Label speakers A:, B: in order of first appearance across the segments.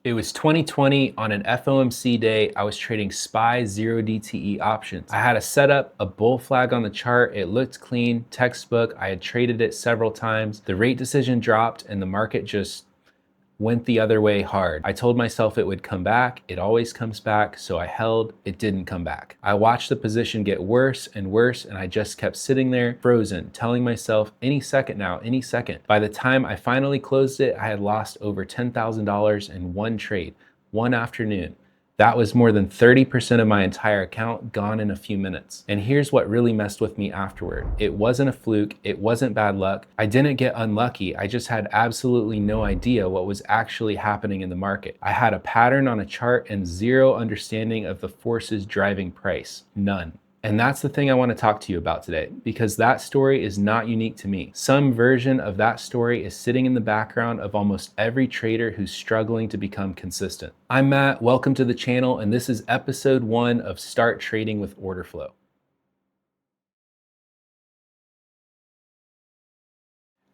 A: It was 2020 on an FOMC day. I was trading SPY 0 DTE options. I had a setup, a bull flag on the chart. It looked clean, textbook. I had traded it several times. The rate decision dropped and the market just went the other way hard. I told myself it would come back. It always comes back. So I held. It didn't come back. I watched the position get worse and worse, and I just kept sitting there frozen, telling myself any second now, any second. By the time I finally closed it, I had lost over $10,000 in one trade, one afternoon. That was more than 30% of my entire account gone in a few minutes. And here's what really messed with me afterward. It wasn't a fluke. It wasn't bad luck. I didn't get unlucky. I just had absolutely no idea what was actually happening in the market. I had a pattern on a chart and zero understanding of the forces driving price. None. And that's the thing I want to talk to you about today, because that story is not unique to me. Some version of that story is sitting in the background of almost every trader who's struggling to become consistent. I'm Matt, welcome to the channel, and this is episode 1 of Start Trading with Orderflow.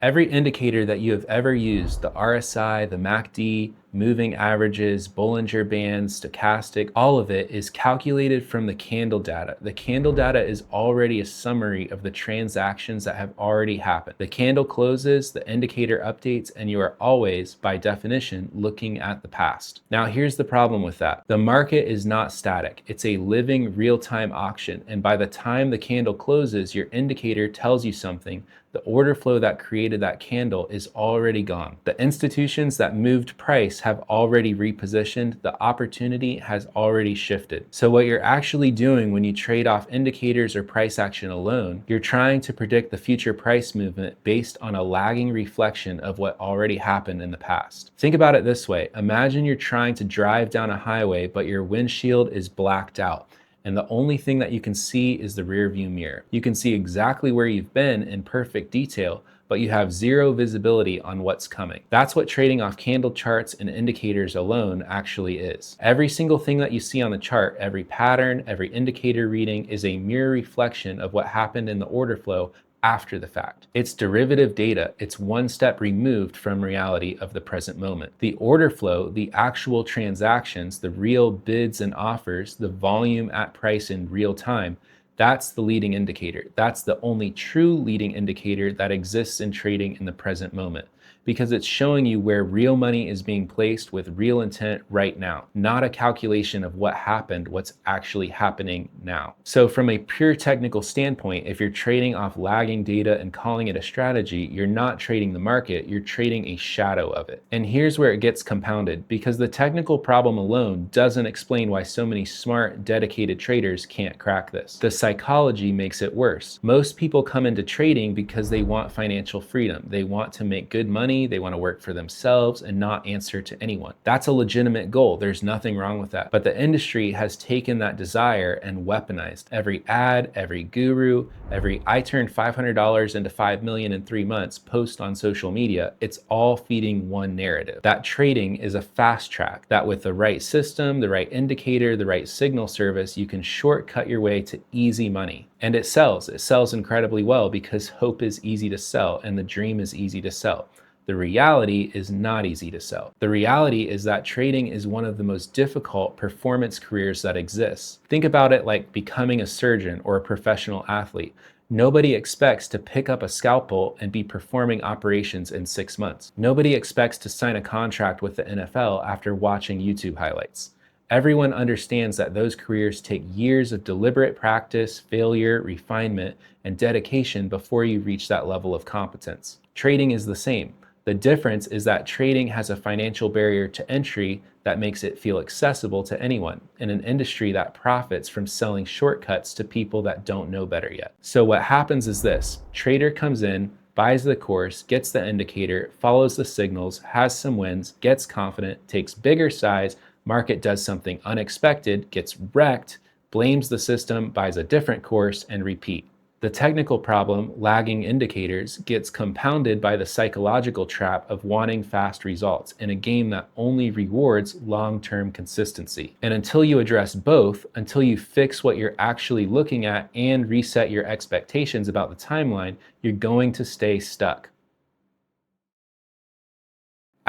A: Every indicator that you have ever used, the RSI, the MACD, moving averages, Bollinger Bands, stochastic, all of it is calculated from the candle data. The candle data is already a summary of the transactions that have already happened. The candle closes, the indicator updates, and you are always, by definition, looking at the past. Now, here's the problem with that. The market is not static. It's a living, real-time auction, and by the time the candle closes, your indicator tells you something. The order flow that created that candle is already gone. The institutions that moved price have already repositioned. The opportunity has already shifted. So what you're actually doing when you trade off indicators or price action alone, you're trying to predict the future price movement based on a lagging reflection of what already happened in the past. Think about it this way. Imagine you're trying to drive down a highway, but your windshield is blacked out, and the only thing that you can see is the rear view mirror. You can see exactly where you've been in perfect detail, but you have zero visibility on what's coming. That's what trading off candle charts and indicators alone actually is. Every single thing that you see on the chart, every pattern, every indicator reading is a mirror reflection of what happened in the order flow after the fact. It's derivative data. It's one step removed from reality of the present moment. The order flow, the actual transactions, the real bids and offers, the volume at price in real time, that's the leading indicator. That's the only true leading indicator that exists in trading in the present moment, because it's showing you where real money is being placed with real intent right now, not a calculation of what happened, what's actually happening now. So from a pure technical standpoint, if you're trading off lagging data and calling it a strategy, you're not trading the market, you're trading a shadow of it. And here's where it gets compounded, because the technical problem alone doesn't explain why so many smart, dedicated traders can't crack this. The psychology makes it worse. Most people come into trading because they want financial freedom. They want to make good money. They want to work for themselves and not answer to anyone. That's a legitimate goal. There's nothing wrong with that. But the industry has taken that desire and weaponized every ad, every guru, every "I turned $500 into $5 million in 3 months" post on social media. It's all feeding one narrative. That trading is a fast track, that with the right system, the right indicator, the right signal service, you can shortcut your way to easy money. And it sells. It sells incredibly well because hope is easy to sell and the dream is easy to sell. The reality is not easy to sell. The reality is that trading is one of the most difficult performance careers that exists. Think about it like becoming a surgeon or a professional athlete. Nobody expects to pick up a scalpel and be performing operations in 6 months. Nobody expects to sign a contract with the NFL after watching YouTube highlights. Everyone understands that those careers take years of deliberate practice, failure, refinement, and dedication before you reach that level of competence. Trading is the same. The difference is that trading has a financial barrier to entry that makes it feel accessible to anyone in an industry that profits from selling shortcuts to people that don't know better yet. So what happens is this: trader comes in, buys the course, gets the indicator, follows the signals, has some wins, gets confident, takes bigger size, market does something unexpected, gets wrecked, blames the system, buys a different course, and repeat. The technical problem, lagging indicators, gets compounded by the psychological trap of wanting fast results in a game that only rewards long-term consistency. And until you address both, until you fix what you're actually looking at and reset your expectations about the timeline, you're going to stay stuck.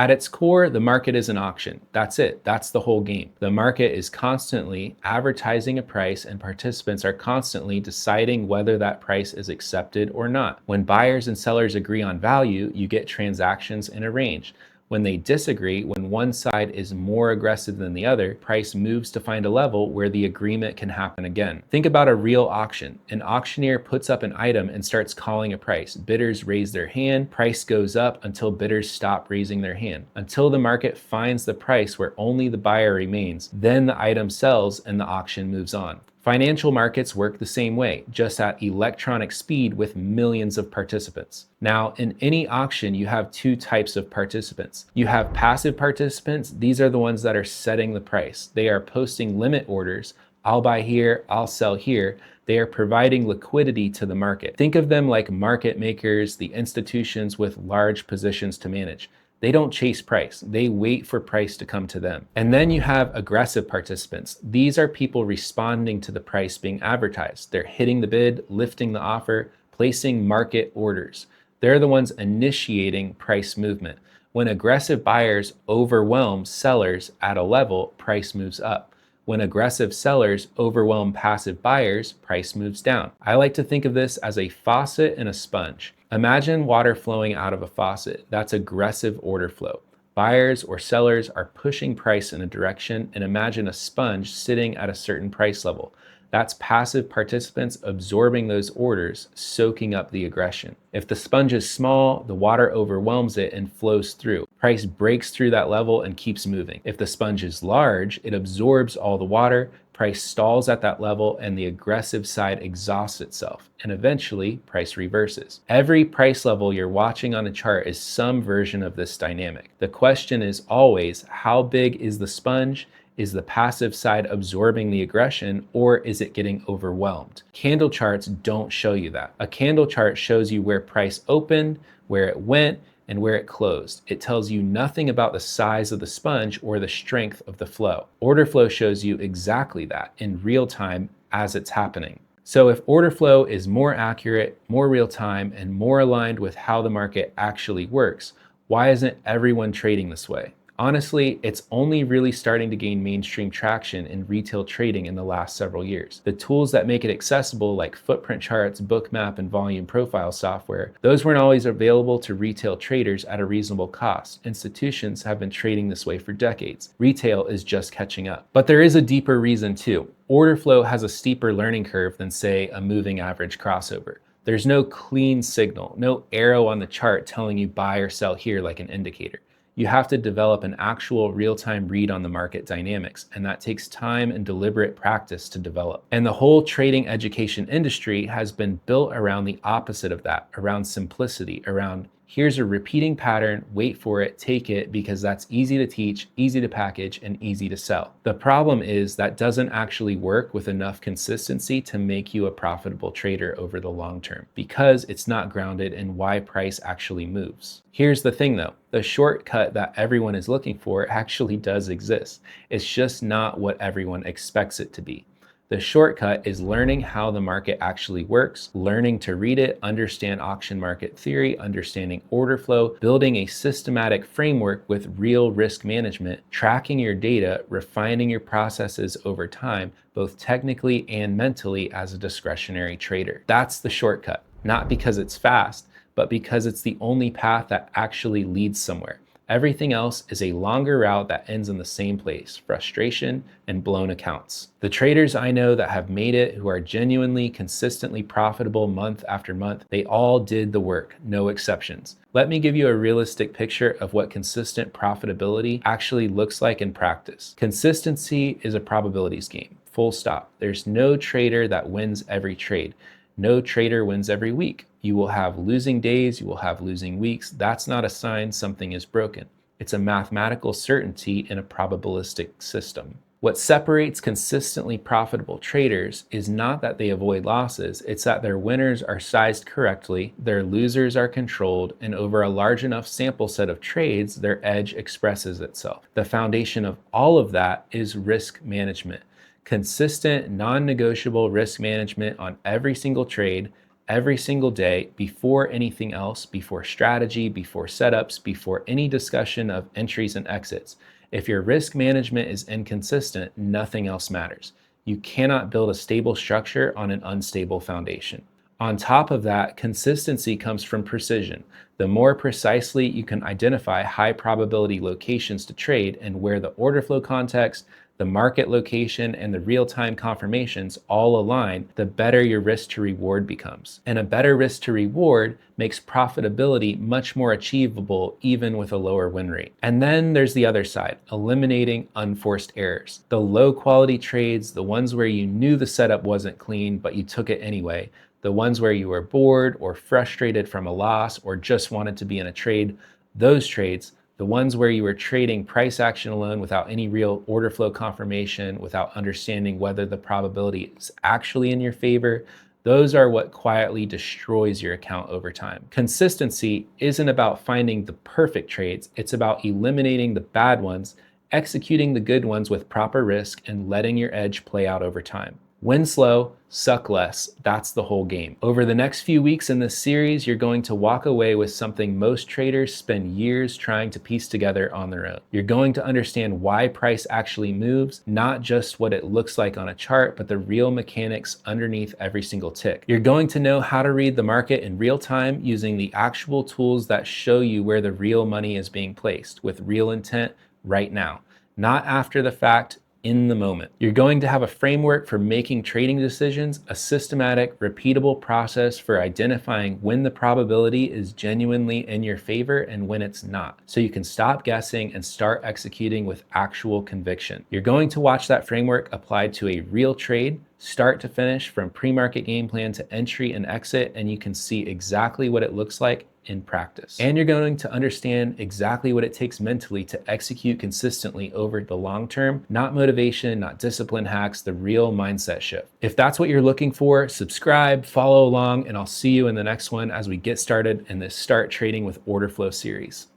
A: At its core, the market is an auction. That's it. That's the whole game. The market is constantly advertising a price, and participants are constantly deciding whether that price is accepted or not. When buyers and sellers agree on value, you get transactions in a range. When they disagree, when one side is more aggressive than the other, price moves to find a level where the agreement can happen again. Think about a real auction. An auctioneer puts up an item and starts calling a price. Bidders raise their hand, price goes up until bidders stop raising their hand. Until the market finds the price where only the buyer remains, then the item sells and the auction moves on. Financial markets work the same way, just at electronic speed with millions of participants. Now, in any auction, you have two types of participants. You have passive participants. These are the ones that are setting the price. They are posting limit orders. I'll buy here, I'll sell here. They are providing liquidity to the market. Think of them like market makers, the institutions with large positions to manage. They don't chase price. They wait for price to come to them. And then you have aggressive participants. These are people responding to the price being advertised. They're hitting the bid, lifting the offer, placing market orders. They're the ones initiating price movement. When aggressive buyers overwhelm sellers at a level, price moves up. When aggressive sellers overwhelm passive buyers, price moves down. I like to think of this as a faucet and a sponge. Imagine water flowing out of a faucet. That's aggressive order flow. Buyers or sellers are pushing price in a direction, and imagine a sponge sitting at a certain price level. That's passive participants absorbing those orders, soaking up the aggression. If the sponge is small, the water overwhelms it and flows through. Price breaks through that level and keeps moving. If the sponge is large, it absorbs all the water, price stalls at that level, and the aggressive side exhausts itself. And eventually, price reverses. Every price level you're watching on a chart is some version of this dynamic. The question is always, how big is the sponge? Is the passive side absorbing the aggression, or is it getting overwhelmed? Candle charts don't show you that. A candle chart shows you where price opened, where it went, and where it closed. It tells you nothing about the size of the sponge or the strength of the flow. Order flow shows you exactly that in real time as it's happening. So if order flow is more accurate, more real time, and more aligned with how the market actually works, why isn't everyone trading this way? Honestly, it's only really starting to gain mainstream traction in retail trading in the last several years. The tools that make it accessible, like footprint charts, bookmap, and volume profile software, those weren't always available to retail traders at a reasonable cost. Institutions have been trading this way for decades. Retail is just catching up. But there is a deeper reason too. Order flow has a steeper learning curve than, say, a moving average crossover. There's no clean signal, no arrow on the chart telling you buy or sell here like an indicator. You have to develop an actual real-time read on the market dynamics, and that takes time and deliberate practice to develop. And the whole trading education industry has been built around the opposite of that, around simplicity, around here's a repeating pattern, wait for it, take it, because that's easy to teach, easy to package, and easy to sell. The problem is that doesn't actually work with enough consistency to make you a profitable trader over the long term, because it's not grounded in why price actually moves. Here's the thing though, the shortcut that everyone is looking for actually does exist. It's just not what everyone expects it to be. The shortcut is learning how the market actually works, learning to read it, understand auction market theory, understanding order flow, building a systematic framework with real risk management, tracking your data, refining your processes over time, both technically and mentally as a discretionary trader. That's the shortcut, not because it's fast, but because it's the only path that actually leads somewhere. Everything else is a longer route that ends in the same place, frustration and blown accounts. The traders I know that have made it, who are genuinely, consistently profitable month after month, they all did the work, no exceptions. Let me give you a realistic picture of what consistent profitability actually looks like in practice. Consistency is a probabilities game, full stop. There's no trader that wins every trade. No trader wins every week. You will have losing days, you will have losing weeks. That's not a sign something is broken. It's a mathematical certainty in a probabilistic system. What separates consistently profitable traders is not that they avoid losses, it's that their winners are sized correctly, their losers are controlled, and over a large enough sample set of trades, their edge expresses itself. The foundation of all of that is risk management. Consistent, non-negotiable risk management on every single trade, every single day before anything else, before strategy, before setups, before any discussion of entries and exits. If your risk management is inconsistent, nothing else matters. You cannot build a stable structure on an unstable foundation. On top of that, consistency comes from precision. The more precisely you can identify high probability locations to trade and where the order flow context, the market location, and the real-time confirmations all align, the better your risk to reward becomes. And a better risk to reward makes profitability much more achievable even with a lower win rate. And then there's the other side, eliminating unforced errors. The low quality trades, the ones where you knew the setup wasn't clean, but you took it anyway, the ones where you were bored or frustrated from a loss or just wanted to be in a trade, those trades, the ones where you were trading price action alone without any real order flow confirmation, without understanding whether the probability is actually in your favor, those are what quietly destroys your account over time. Consistency isn't about finding the perfect trades, it's about eliminating the bad ones, executing the good ones with proper risk, and letting your edge play out over time. Win slow, suck less. That's the whole game. Over the next few weeks in this series, you're going to walk away with something most traders spend years trying to piece together on their own. You're going to understand why price actually moves, not just what it looks like on a chart, but the real mechanics underneath every single tick. You're going to know how to read the market in real time using the actual tools that show you where the real money is being placed with real intent right now, not after the fact, in the moment. You're going to have a framework for making trading decisions, a systematic, repeatable process for identifying when the probability is genuinely in your favor and when it's not, so you can stop guessing and start executing with actual conviction. You're going to watch that framework applied to a real trade, start to finish, from pre-market game plan to entry and exit, and you can see exactly what it looks like in practice. And you're going to understand exactly what it takes mentally to execute consistently over the long term, not motivation, not discipline hacks, the real mindset shift. If that's what you're looking for, subscribe, follow along, and I'll see you in the next one as we get started in this Start Trading with Order Flow series.